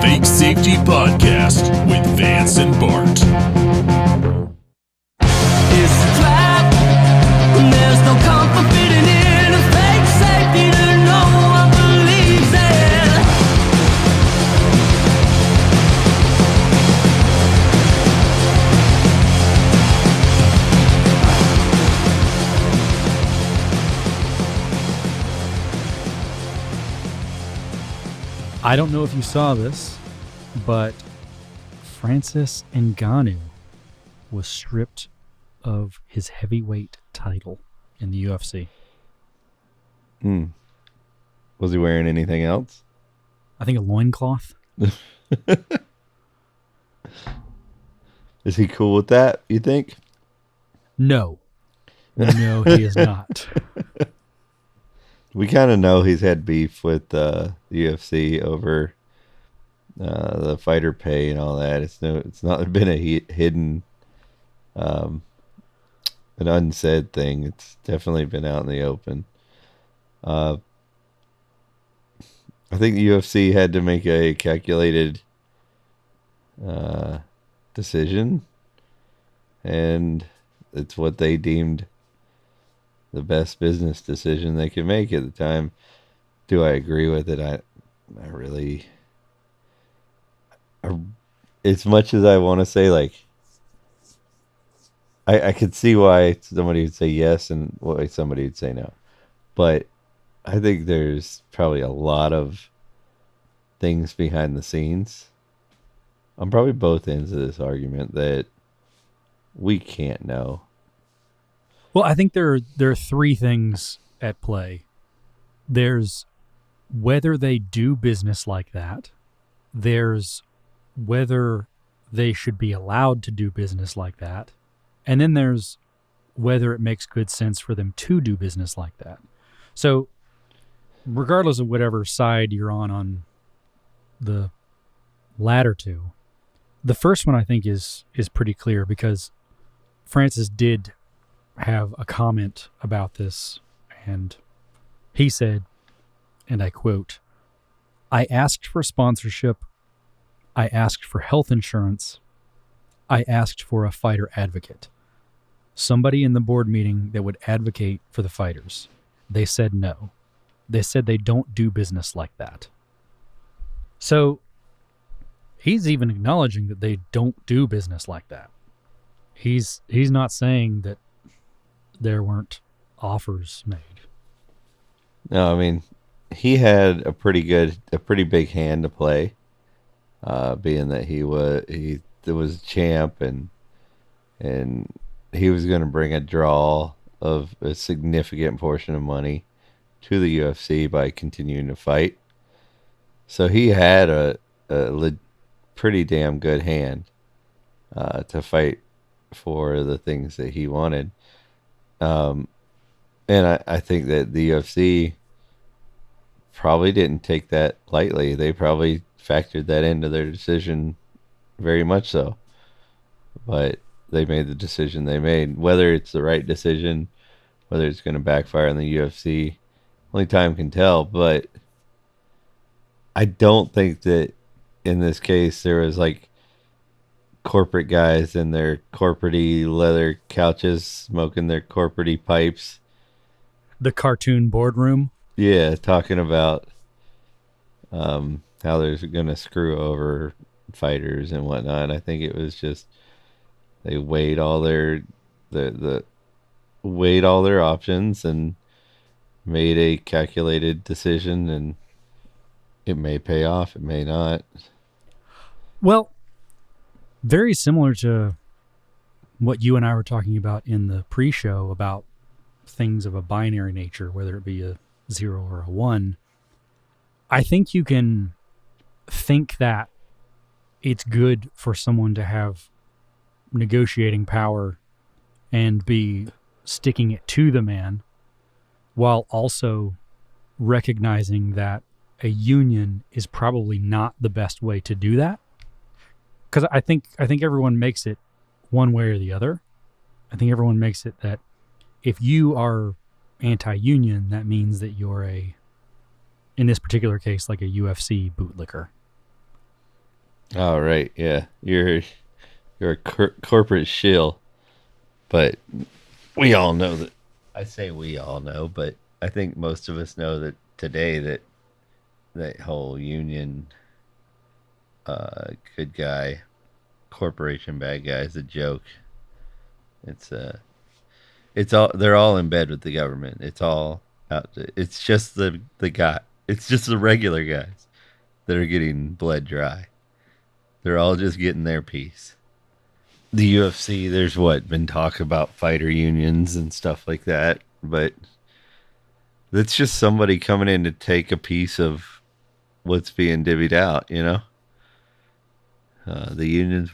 Bike Safety Podcast with Vance and Bart. It's a trap, and there's no comfort fitting in a fake safety that no one believes in. I don't know if you saw this, but Francis Ngannou was stripped of his heavyweight title in the UFC. Was he wearing anything else? I think a loincloth. Is he cool with that, you think? No. No, he is not. We kind of know he's had beef with the UFC over the fighter pay and all that. It's not been a hidden, an unsaid thing. It's definitely been out in the open. I think the UFC had to make a calculated decision, and it's what they deemed the best business decision they could make at the time. Do I agree with it? I really, as much as I want to say, like, I could see why somebody would say yes and why somebody would say no. But I think there's probably a lot of things behind the scenes on probably both ends of this argument that we can't know. Well, I think there are three things at play. There's whether they do business like that. There's whether they should be allowed to do business like that. And then there's whether it makes good sense for them to do business like that. So regardless of whatever side you're on the latter two, the first one I think is pretty clear because Francis did have a comment about this, and he said, and I quote, "I asked for sponsorship, I asked for health insurance, I asked for a fighter advocate. Somebody in the board meeting that would advocate for the fighters. They said no. They said they don't do business like that." So he's even acknowledging that they don't do business like that. He's not saying that there weren't offers made. No, I mean, he had a pretty big hand to play, being that he was champ and he was going to bring a draw of a significant portion of money to the UFC by continuing to fight. So he had a pretty damn good hand to fight for the things that he wanted. And I think that the UFC probably didn't take that lightly. They probably factored that into their decision very much so. But they made the decision they made. Whether it's the right decision, whether it's going to backfire on the UFC, only time can tell. But I don't think that in this case there was like corporate guys in their corporate-y leather couches smoking their corporate-y pipes. The cartoon boardroom. Yeah, talking about how they're going to screw over fighters and whatnot. I think it was just they weighed all their weighed all their options and made a calculated decision, and it may pay off, it may not. Well, very similar to what you and I were talking about in the pre-show about things of a binary nature, whether it be a 0 or a 1. I think you can think that it's good for someone to have negotiating power and be sticking it to the man while also recognizing that a union is probably not the best way to do that. Because I think everyone makes it one way or the other. I think everyone makes it that if you are anti-union, that means that you're in this particular case, like a UFC bootlicker. Oh, right. Yeah. You're a corporate shill, but we all know that. I say we all know, but I think most of us know that today that that whole union good guy corporation bad guy is a joke. It's it's all they're all in bed with the government. It's all out. It's just the guy. It's just the regular guys that are getting bled dry. They're all just getting their piece. The UFC, there's been talk about fighter unions and stuff like that, but that's just somebody coming in to take a piece of what's being divvied out. The unions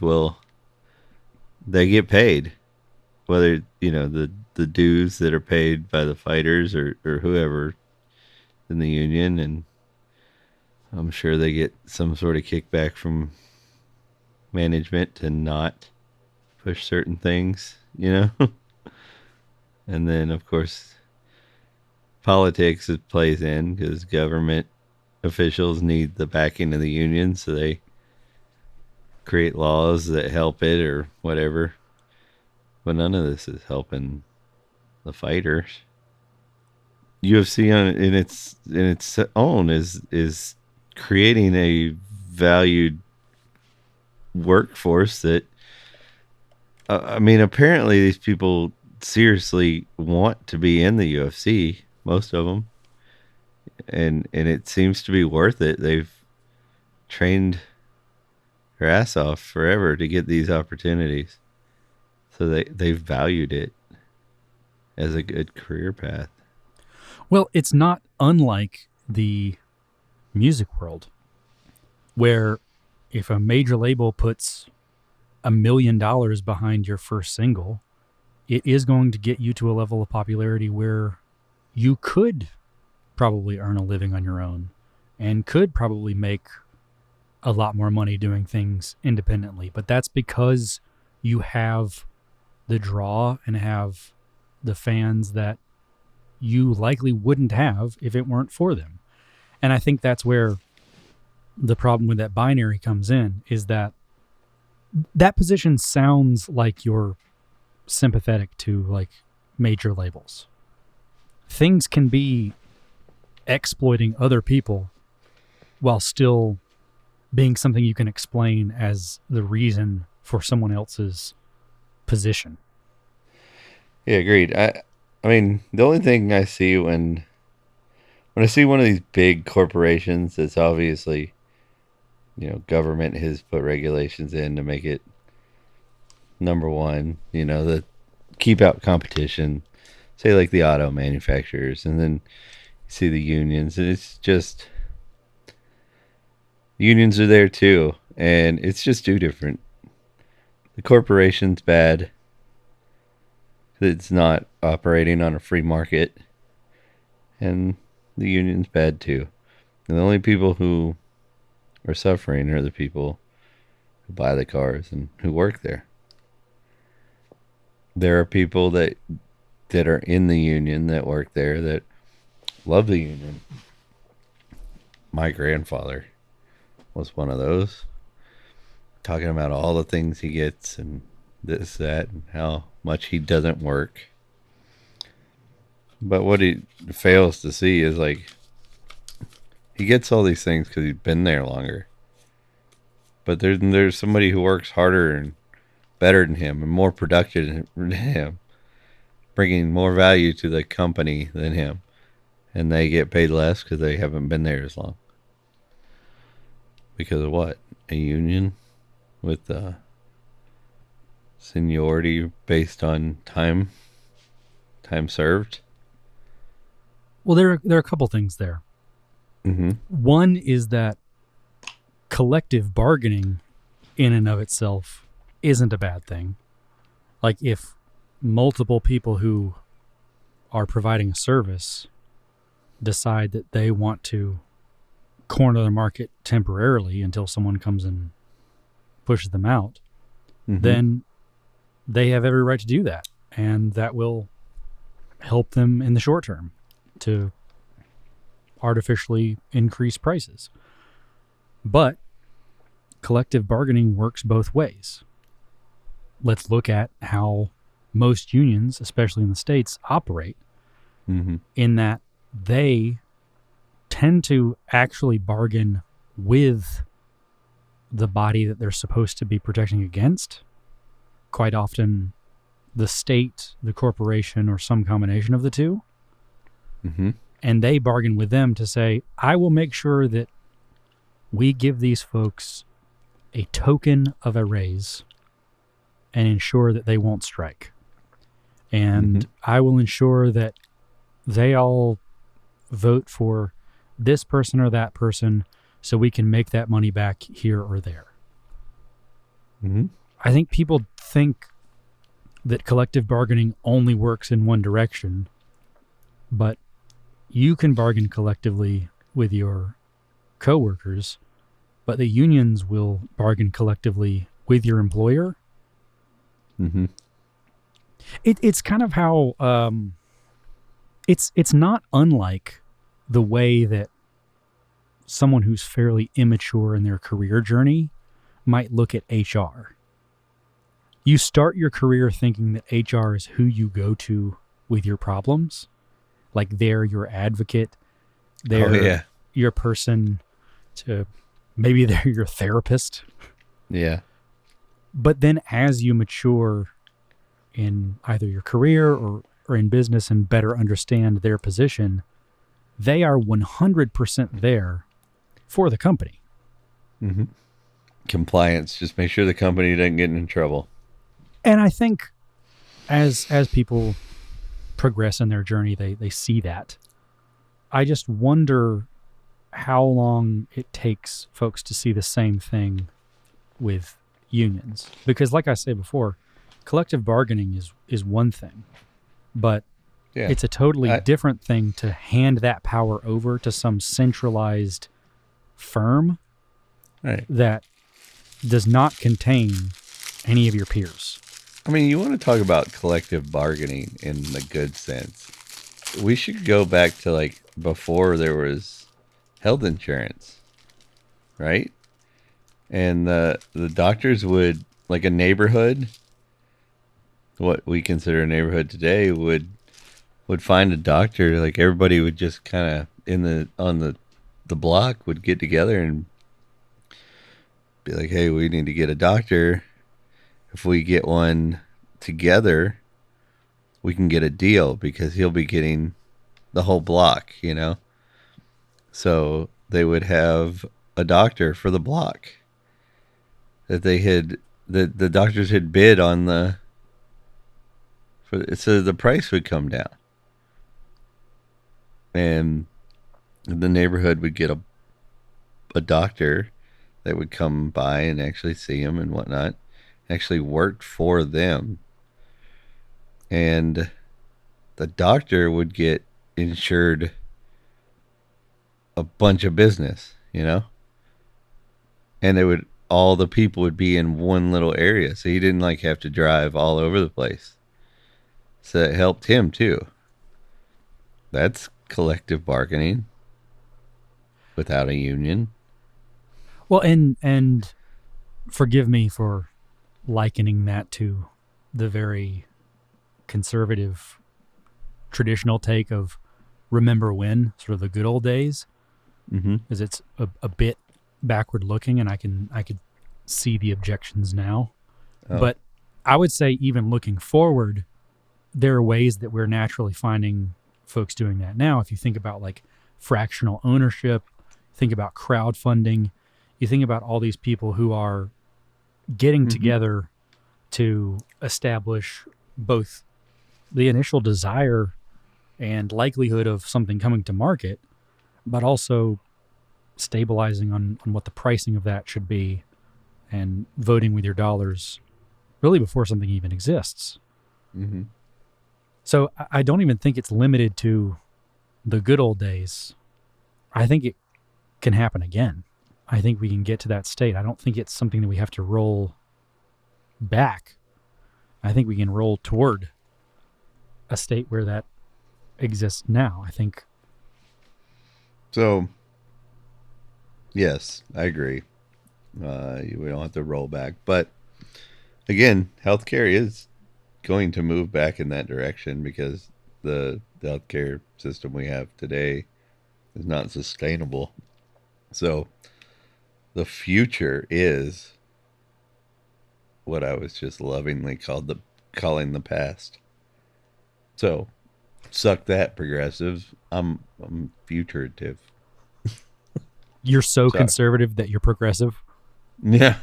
they get paid, whether the dues that are paid by the fighters or whoever in the union, and I'm sure they get some sort of kickback from management to not push certain things. And then, of course, politics plays in because government officials need the backing of the union, so they create laws that help it or whatever. But none of this is helping the fighters. UFC in its own is creating a valued workforce that I mean, apparently these people seriously want to be in the UFC, most of them, and it seems to be worth it. They've trained their ass off forever to get these opportunities, so they've valued it as a good career path. Well, it's not unlike the music world, where if a major label puts $1 million behind your first single, it is going to get you to a level of popularity where you could probably earn a living on your own and could probably make a lot more money doing things independently. But that's because you have the draw and have the fans that you likely wouldn't have if it weren't for them. And I think that's where the problem with that binary comes in, is that position sounds like you're sympathetic to like major labels. Things can be exploiting other people while still being something you can explain as the reason for someone else's position. Yeah, agreed. I mean, the only thing I see when I see one of these big corporations that's obviously, government has put regulations in to make it number one, the keep out competition, say like the auto manufacturers, and then you see the unions, and it's just unions are there too, and it's just too different. The corporation's bad. It's not operating on a free market, and the union's bad too. And the only people who are suffering are the people who buy the cars and who work there. There are people that are in the union that work there that love the union. My grandfather was one of those, talking about all the things he gets and this, that, and how much he doesn't work. But what he fails to see is like he gets all these things because he's been there longer. But there's somebody who works harder and better than him and more productive than him, bringing more value to the company than him, and they get paid less because they haven't been there as long. Because of what? A union with seniority based on time served. Well, there are a couple things there. Mm-hmm. One is that collective bargaining in and of itself isn't a bad thing. Like if multiple people who are providing a service decide that they want to corner the market temporarily until someone comes and pushes them out, then they have every right to do that. And that will help them in the short term to artificially increase prices. But collective bargaining works both ways. Let's look at how most unions, especially in the States, operate, in that they tend to actually bargain with the body that they're supposed to be protecting against. Quite often, the state, the corporation, or some combination of the two. And they bargain with them to say, I will make sure that we give these folks a token of a raise and ensure that they won't strike. And I will ensure that they all vote for this person or that person so we can make that money back here or there. I think people think that collective bargaining only works in one direction, but you can bargain collectively with your coworkers, but the unions will bargain collectively with your employer. It's kind of how it's not unlike the way that someone who's fairly immature in their career journey might look at HR. You start your career thinking that HR is who you go to with your problems. Like they're your advocate. They're your person to, maybe they're your therapist. Yeah. But then as you mature in either your career or in business and better understand their position, they are 100% there for the company. Compliance. Just make sure the company doesn't get in trouble. And I think as people progress in their journey, they see that. I just wonder how long it takes folks to see the same thing with unions. Because like I said before, collective bargaining is one thing, but it's a totally different thing to hand that power over to some centralized firm that does not contain any of your peers. I mean, you want to talk about collective bargaining in the good sense. We should go back to like before there was health insurance, right? And the doctors would, like a neighborhood, what we consider a neighborhood today, would find a doctor. Like everybody would just kind of on the block would get together and be like, hey, we need to get a doctor. If we get one together, we can get a deal because he'll be getting the whole block, you know? So they would have a doctor for the block that the doctors had bid on so the price would come down. And the neighborhood would get a doctor that would come by and actually see him and whatnot. Actually worked for them, and the doctor would get insured a bunch of business, you know, and all the people would be in one little area, so he didn't like have to drive all over the place. So it helped him too. That's collective bargaining without a union. Well, and forgive me for likening that to the very conservative traditional take of remember when, sort of the good old days, because it's a bit backward looking, and I could see the objections now. But I would say even looking forward, there are ways that we're naturally finding folks doing that now. If you think about like fractional ownership, think about crowdfunding, you think about all these people who are getting together to establish both the initial desire and likelihood of something coming to market, but also stabilizing on what the pricing of that should be and voting with your dollars really before something even exists. So I don't even think it's limited to the good old days. I think it can happen again. I think we can get to that state. I don't think it's something that we have to roll back. I think we can roll toward a state where that exists now, I think. So, yes, I agree. We don't have to roll back. But again, healthcare is going to move back in that direction because the healthcare system we have today is not sustainable. So the future is what I was just lovingly calling the past. So suck that, progressives. I'm futurative. You're so Sorry. conservative that you're progressive. Yeah.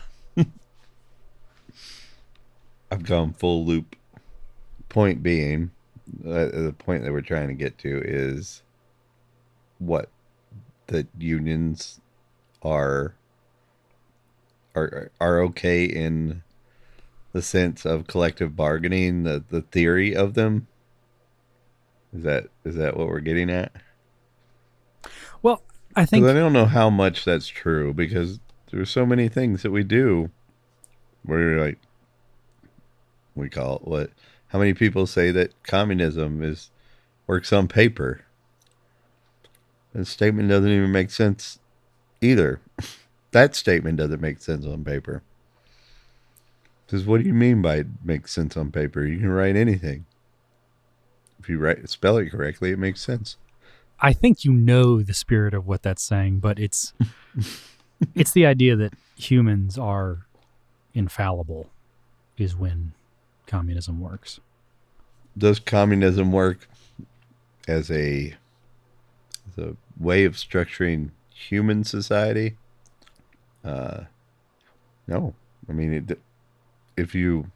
I've gone full loop. Point being, the point that we're trying to get to is what the unions are are okay in the sense of collective bargaining, the theory of them. Is that what we're getting at? Well, I Because I think don't know how much that's true because there's so many things that we do where you're like, we call it what? How many people say that communism is works on paper? That statement doesn't even make sense either. That statement doesn't make sense on paper. Because what do you mean by it makes sense on paper? You can write anything. If you spell it correctly, it makes sense. I think you know the spirit of what that's saying, but it's the idea that humans are infallible is when communism works. Does communism work as a way of structuring human society? No. I mean, if you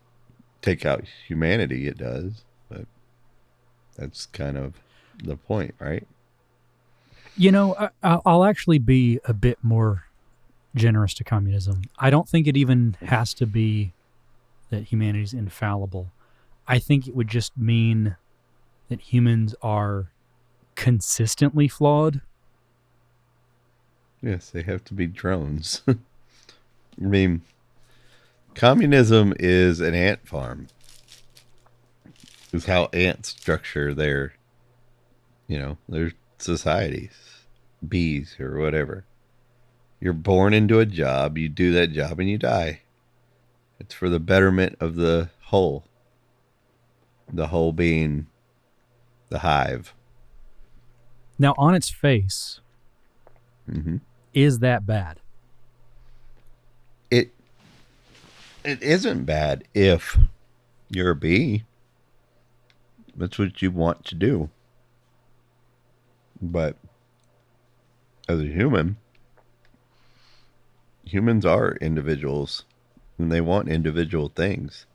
take out humanity, it does. But that's kind of the point, right? You know, I'll actually be a bit more generous to communism. I don't think it even has to be that humanity's infallible. I think it would just mean that humans are consistently flawed. Yes, they have to be drones. I mean, communism is an ant farm. Is how ants structure their societies, bees or whatever. You're born into a job, you do that job, and you die. It's for the betterment of the whole. The whole being the hive. Now, on its face, is that bad? It it isn't bad if you're a bee. That's what you want to do. But as a human, humans are individuals and they want individual things.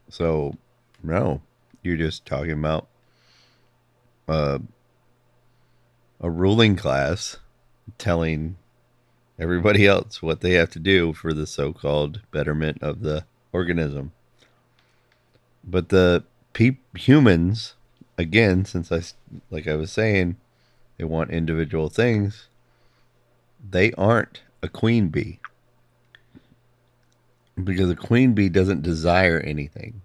So, no, you're just talking about uh, a ruling class telling everybody else what they have to do for the so-called betterment of the organism. But the humans, again, like I was saying, they want individual things. They aren't a queen bee because a queen bee doesn't desire anything.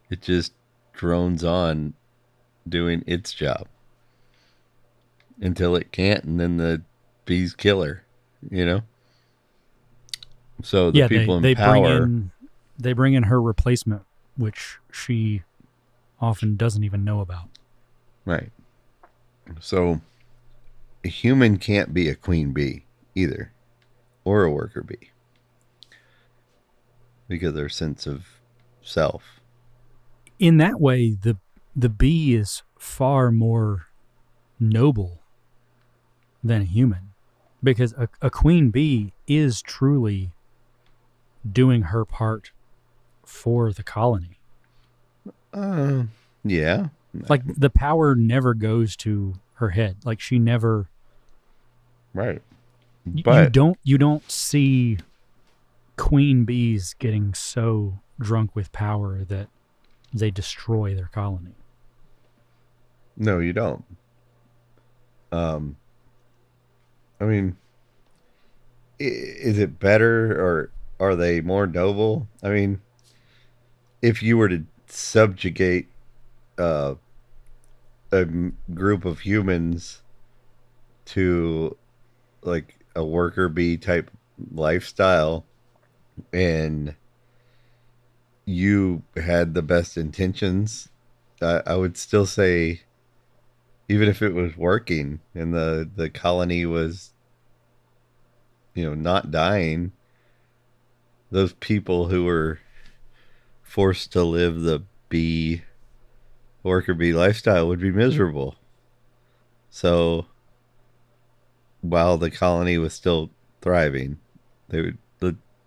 It just drones on doing its job until it can't, and then the bees kill her. You know. So the Yeah, people in they bring power, in her replacement, which she often doesn't even know about. right? So a human can't be a queen bee either, or a worker bee, because of their sense of self. In that way, the bee is far more noble than a human, because a queen bee is truly doing her part for the colony. Yeah. Like the power never goes to her head. Like she never. Right. You But don't see queen bees getting so drunk with power that they destroy their colony. no, you don't. I mean, is it better or are they more noble? I mean, if you were to subjugate uh, a group of humans to like a worker bee type lifestyle, and you had the best intentions, I would still say, even if it was working and the colony was, not dying, those people who were forced to live the bee worker bee lifestyle would be miserable. So while the colony was still thriving, they would.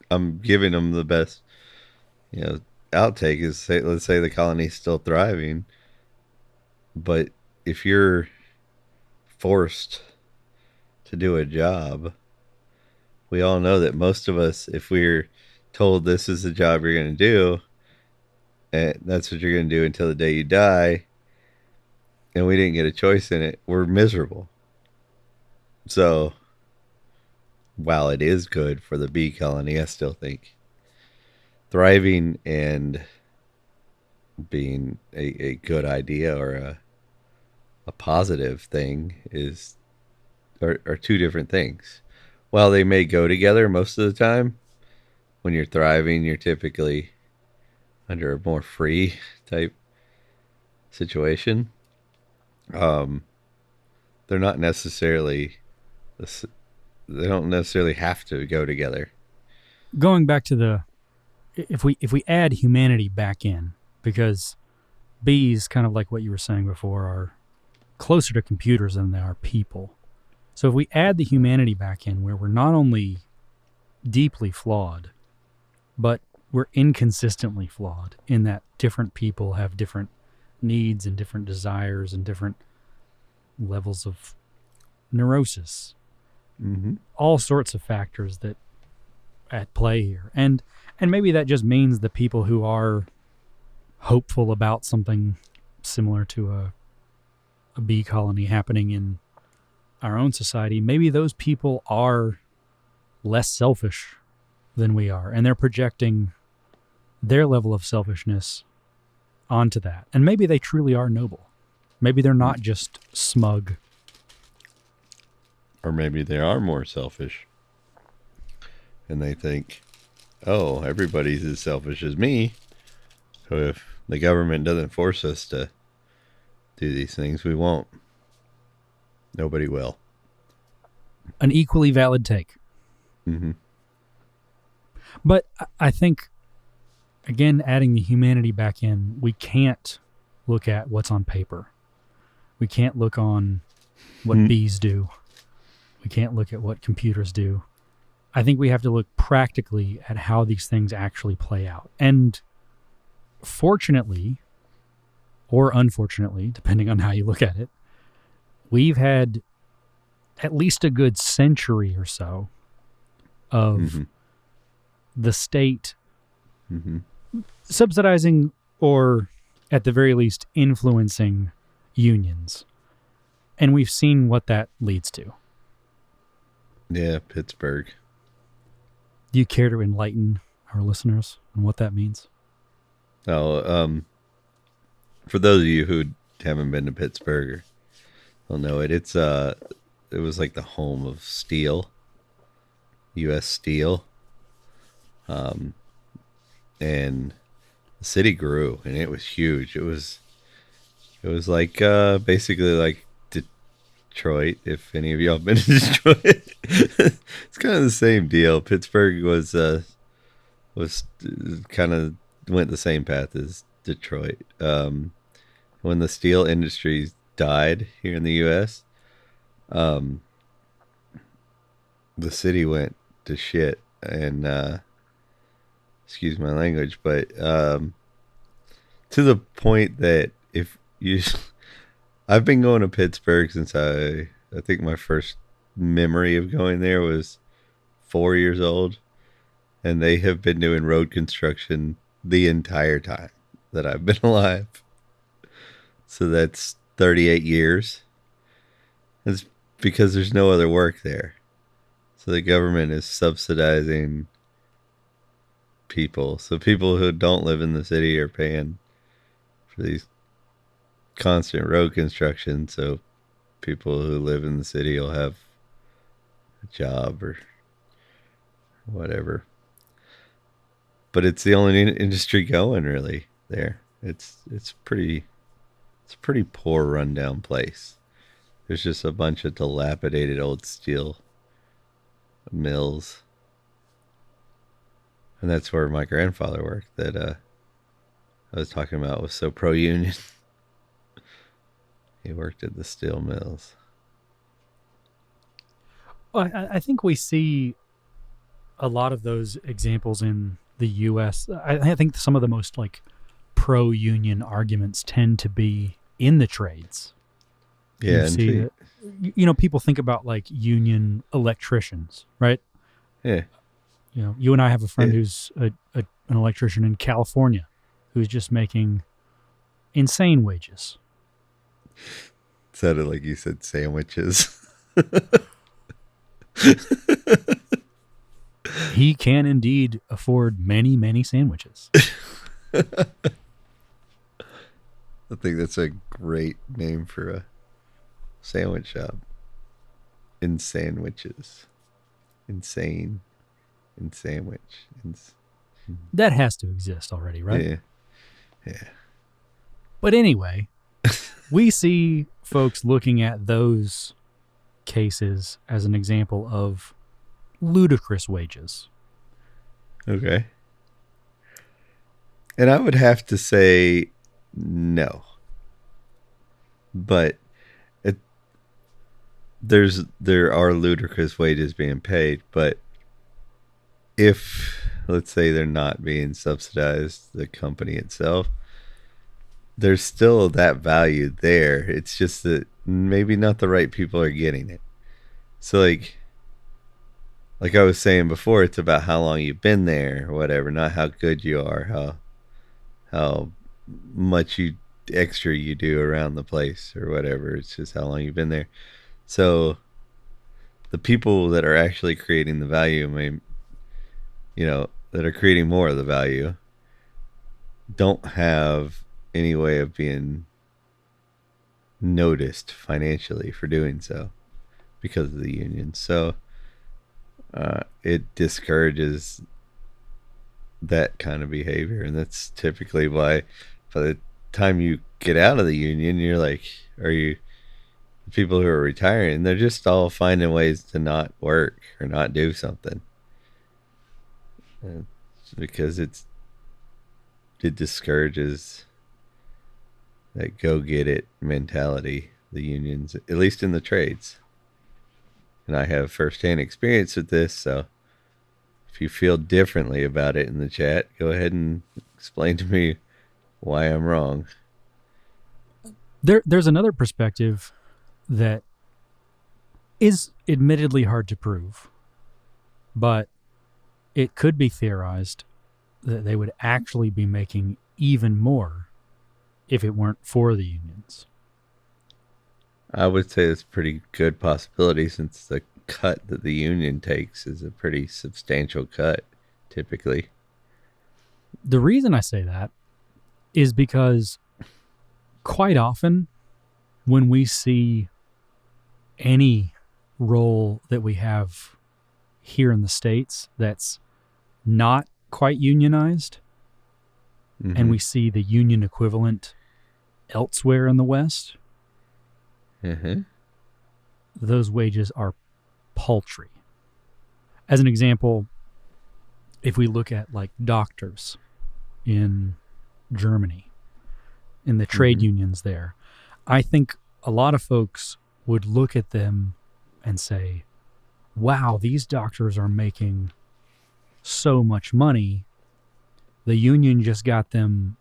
I'm giving them the best, outtake is say, let's say the colony's still thriving, but if you're forced to do a job, we all know that most of us, if we're told this is the job you're going to do, and that's what you're going to do until the day you die, and we didn't get a choice in it, we're miserable. So while it is good for the bee colony, I still think thriving and being a good idea or a positive thing are two different things. While they may go together most of the time, when you're thriving, you're typically under a more free type situation. Um, they're not necessarily, they don't necessarily have to go together. Going back to if we add humanity back in, because bees, kind of like what you were saying before, are closer to computers than they are people. So if we add the humanity back in, where we're not only deeply flawed, but we're inconsistently flawed in that different people have different needs and different desires and different levels of neurosis. Mm-hmm. All sorts of factors that at play here. And maybe that just means the people who are hopeful about something similar to a bee colony happening in our own society, maybe those people are less selfish than we are, and they're projecting their level of selfishness onto that. And maybe they truly are noble. Maybe they're not just smug. Or maybe they are more selfish. And they think, oh, everybody's as selfish as me. So if the government doesn't force us to do these things, we won't. Nobody will. An equally valid take. Mm-hmm. But I think, again, adding the humanity back in, we can't look at what's on paper. We can't look on what bees do. We can't look at what computers do. I think we have to look practically at how these things actually play out. And fortunately, or unfortunately, depending on how you look at it, we've had at least a good century or so of the state subsidizing, or at the very least influencing, unions. And we've seen what that leads to. Yeah, Pittsburgh. Do you care to enlighten our listeners on what that means? Oh, for those of you who haven't been to Pittsburgh or don't know it, it was like the home of steel, U.S. Steel, and the city grew, and it was huge. It was like basically like Detroit. If any of y'all been to Detroit, it's kind of the same deal. Pittsburgh was kind of went the same path as Detroit. When the steel industry died here in the U.S., the city went to shit, and excuse my language, but to the point that if you, I've been going to Pittsburgh since I think my first memory of going there was 4 years old, and they have been doing road construction the entire time that I've been alive. So that's 38 years. It's because there's no other work there. So the government is subsidizing people. So people who don't live in the city are paying for these constant road construction. So people who live in the city will have job or whatever. But it's the only industry going really there. It's a pretty poor rundown place. There's just a bunch of dilapidated old steel mills. And that's where my grandfather worked that I was talking about was so pro-union. He worked at the steel mills. Well, I think we see a lot of those examples in the U.S. I think some of the most like pro-union arguments tend to be in the trades. Yeah, you see that, people think about like union electricians, right? Yeah. You and I have a friend who's an electrician in California who's just making insane wages. Sounded like you said sandwiches. He can indeed afford many, many sandwiches. I think that's a great name for a sandwich shop. In sandwiches. Insane. In sandwich. That has to exist already, right? Yeah. Yeah. But anyway, we see folks looking at those cases as an example of ludicrous wages. Okay. And I would have to say no. But there are ludicrous wages being paid, but if, let's say, they're not being subsidized, the company itself, there's still that value there. It's just that maybe not the right people are getting it. So like I was saying before, it's about how long you've been there or whatever, not how good you are, how much extra you do around the place or whatever. It's just how long you've been there. So the people that are actually creating the value that are creating more of the value don't have any way of being noticed financially for doing so because of the union. So it discourages that kind of behavior, and that's typically why by the time you get out of the union, you're like, the people who are retiring, they're just all finding ways to not work or not do something. Because it discourages that go get it mentality, the unions, at least in the trades. And I have firsthand experience with this, so if you feel differently about it in the chat, go ahead and explain to me why I'm wrong. There's another perspective that is admittedly hard to prove, but it could be theorized that they would actually be making even more if it weren't for the unions. I would say it's a pretty good possibility, since the cut that the union takes is a pretty substantial cut, typically. The reason I say that is because quite often when we see any role that we have here in the States that's not quite unionized, and we see the union equivalent elsewhere in the West, those wages are paltry. As an example, if we look at like doctors in Germany, in the trade unions there, I think a lot of folks would look at them and say, wow, these doctors are making so much money. The union just got them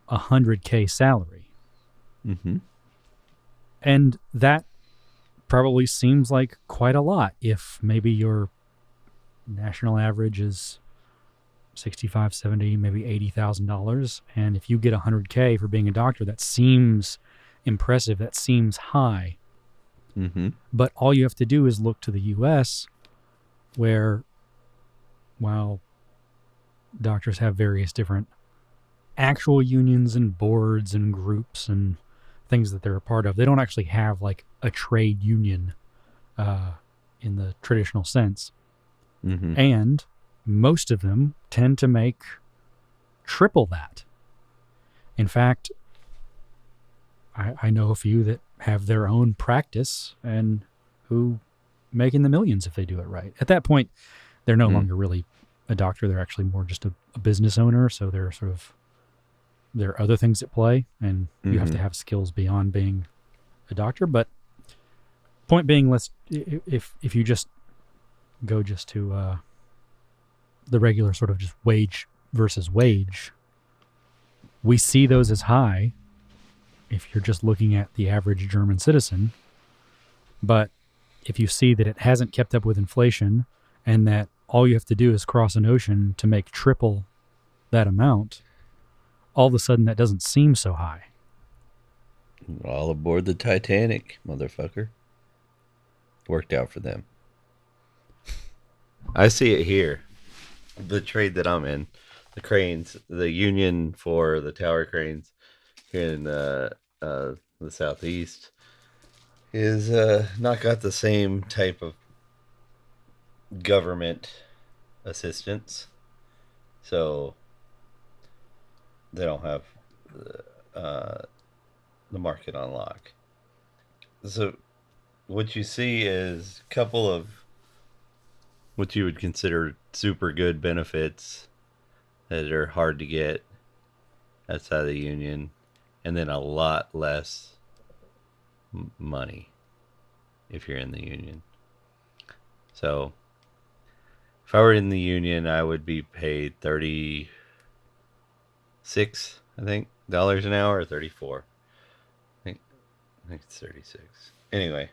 $100K salary. And that probably seems like quite a lot if maybe your national average is $65, $70, maybe $80,000. And if you get $100K for being a doctor, that seems impressive. That seems high. But all you have to do is look to the U.S., where, while doctors have various different actual unions and boards and groups and things that they're a part of, they don't actually have like a trade union in the traditional sense. Mm-hmm. And most of them tend to make triple that. In fact, I know a few that have their own practice and who make in the millions if they do it right. At that point, they're no longer really a doctor. They're actually more just a business owner. So there are other things at play, and you have to have skills beyond being a doctor. But point being, if you just go just to the regular sort of just wage versus wage, we see those as high if you're just looking at the average German citizen. But if you see that it hasn't kept up with inflation and that all you have to do is cross an ocean to make triple that amount, all of a sudden that doesn't seem so high. All aboard the Titanic, motherfucker. Worked out for them. I see it here. The trade that I'm in, the cranes, the union for the tower cranes here in the southeast is not got the same type of government assistance, so they don't have the market on lock. So what you see is a couple of what you would consider super good benefits that are hard to get outside of the union, and then a lot less money if you're in the union. So if I were in the union, I would be paid $36, I think, dollars an hour, or 34. I think it's 36. Anyway,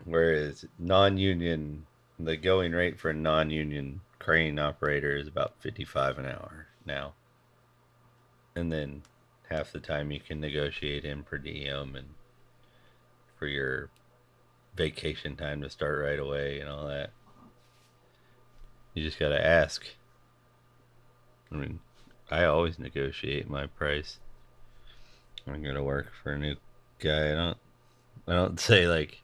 whereas non-union, the going rate for a non-union crane operator is about 55 an hour now. And then half the time you can negotiate in per diem and for your vacation time to start right away and all that. You just got to ask. I mean, I always negotiate my price. I'm going to work for a new guy. I don't say like,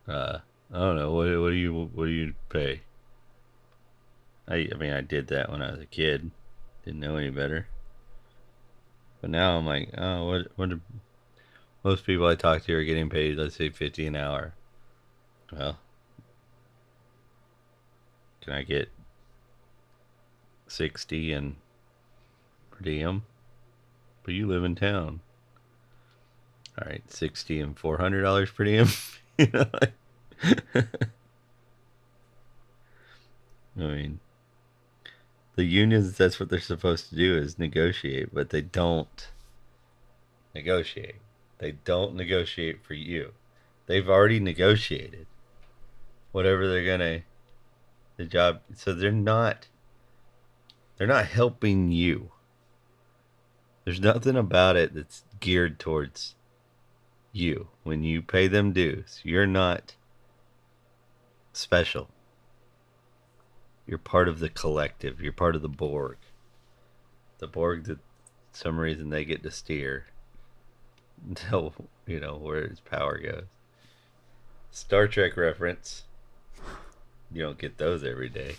I don't know, what do you pay? I mean, I did that when I was a kid. Didn't know any better. But now I'm like, oh, what do most people I talk to are getting paid, let's say $50 an hour. Well, can I get 60 and per diem? But you live in town. All right, 60 and $400 per diem. You know, I mean, the unions, that's what they're supposed to do, is negotiate, but they don't negotiate. They don't negotiate for you. They've already negotiated whatever the job. So they're not helping you. There's nothing about it that's geared towards you. When you pay them dues, you're not special. You're part of the collective. You're part of the Borg. The Borg that some reason they get to steer until, where its power goes. Star Trek reference. You don't get those every day.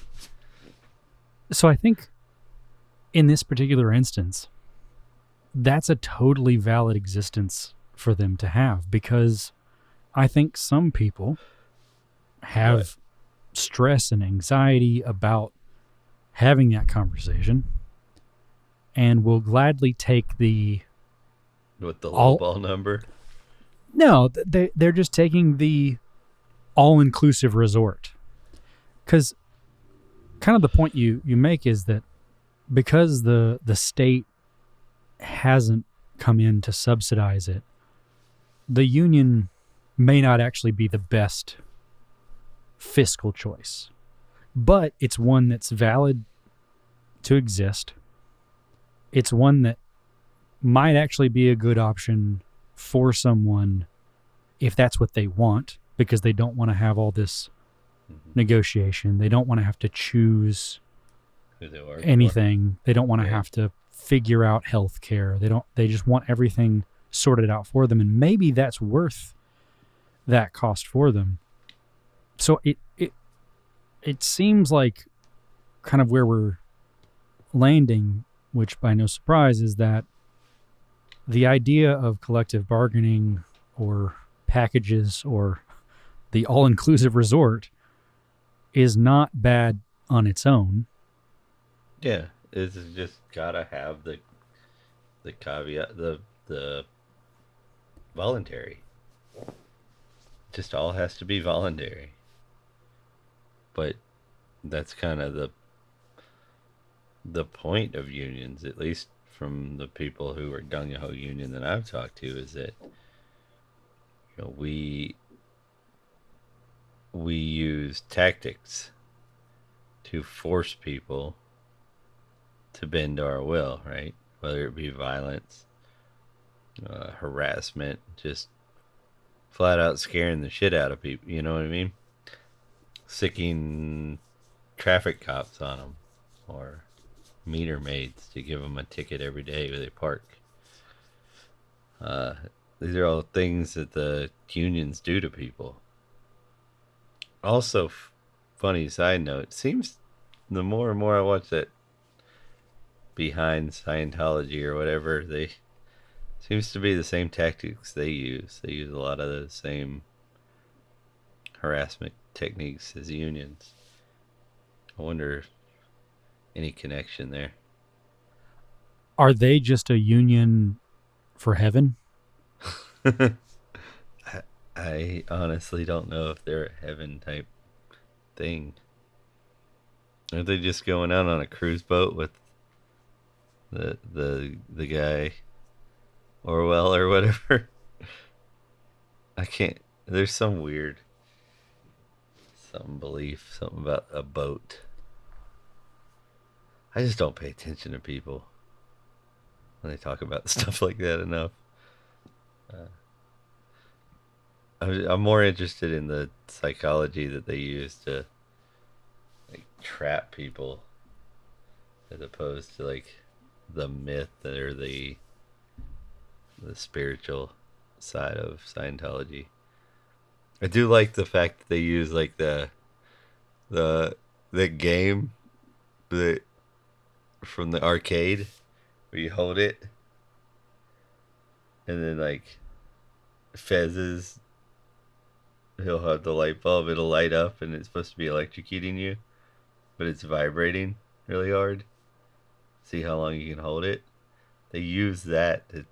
So I think in this particular instance, that's a totally valid existence for them to have, because I think some people have stress and anxiety about having that conversation and will gladly take the low ball number. No, they're just taking the all-inclusive resort. Because kind of the point you make is that because the state hasn't come in to subsidize it, the union may not actually be the best fiscal choice, but it's one that's valid to exist. It's one that might actually be a good option for someone if that's what they want, because they don't want to have all this negotiation. They don't want to have to choose anything. They don't want to have to figure out health care. They just want everything sorted out for them. And maybe that's worth that cost for them. So it seems like kind of where we're landing, which by no surprise is that the idea of collective bargaining or packages or the all-inclusive resort is not bad on its own. Yeah, it's just gotta have the caveat, the voluntary. Just all has to be voluntary. But that's kind of the point of unions, at least from the people who are gung ho union that I've talked to, is that we use tactics to force people to bend our will, right? Whether it be violence, harassment, just flat out scaring the shit out of people. You know what I mean? Sicking traffic cops on them, or meter maids to give them a ticket every day where they park. These are all things that the unions do to people. Also, funny side note, it seems the more and more I watch that behind Scientology or whatever, they seems to be the same tactics they use. They use a lot of the same harassment techniques as unions. I wonder if any connection there. Are they just a union for heaven? I honestly don't know if they're a heaven type thing. Aren't they just going out on a cruise boat with the guy Orwell or whatever? I can't. There's some weird, some belief, something about a boat. I just don't pay attention to people when they talk about stuff like that enough. I'm more interested in the psychology that they use to like trap people, as opposed to like the myth or the spiritual side of Scientology. I do like the fact that they use like the the game that from the arcade where you hold it and then like Fez's, he'll have the light bulb, it'll light up and it's supposed to be electrocuting you, but it's vibrating really hard. See how long you can hold it. They use that to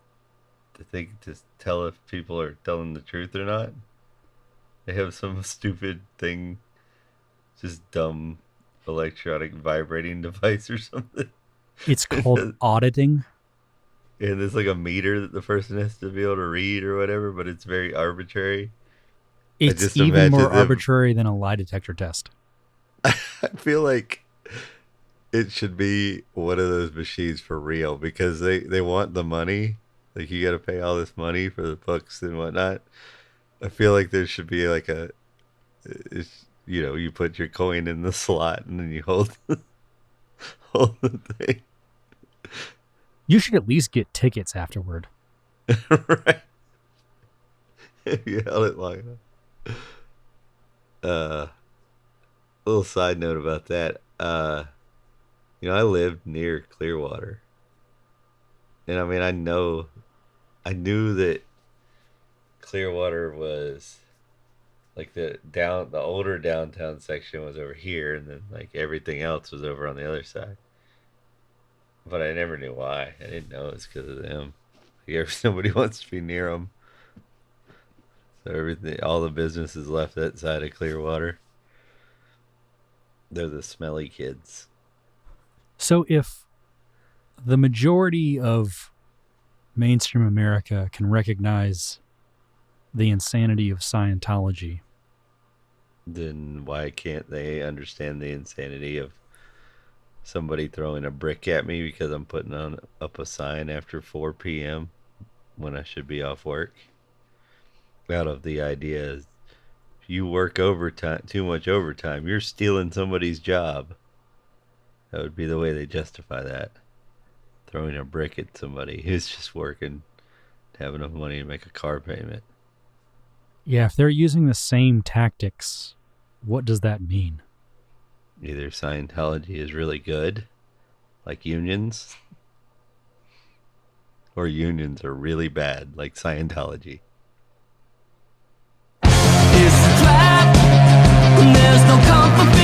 think, to tell if people are telling the truth or not. They have some stupid thing, just dumb electronic vibrating device or something. It's called auditing. And there's like a meter that the person has to be able to read or whatever, but it's very arbitrary. It's just even imagine more them- arbitrary than a lie detector test. I feel like it should be one of those machines for real because they want the money. Like you got to pay all this money for the books and whatnot. I feel like there should be like you put your coin in the slot and then you hold hold the thing. You should at least get tickets afterward. Right. If you held it long enough. Little side note about that. I lived near Clearwater. And I mean, I knew that Clearwater was like the older downtown section was over here, and then like everything else was over on the other side. But I never knew why. I didn't know it's because of them. Like, somebody wants to be near them, so all the businesses left that side of Clearwater. They're the smelly kids. So if the majority of mainstream America can recognize the insanity of Scientology, Then why can't they understand the insanity of somebody throwing a brick at me because I'm putting up a sign after 4 p.m. when I should be off work? Out of the idea is if you work overtime, too much overtime, you're stealing somebody's job. That would be the way they justify that. Throwing a brick at somebody who's just working to have enough money to make a car payment. Yeah, if they're using the same tactics, what does that mean? Either Scientology is really good, like unions, or unions are really bad, like Scientology. It's a trap, and there's no comfort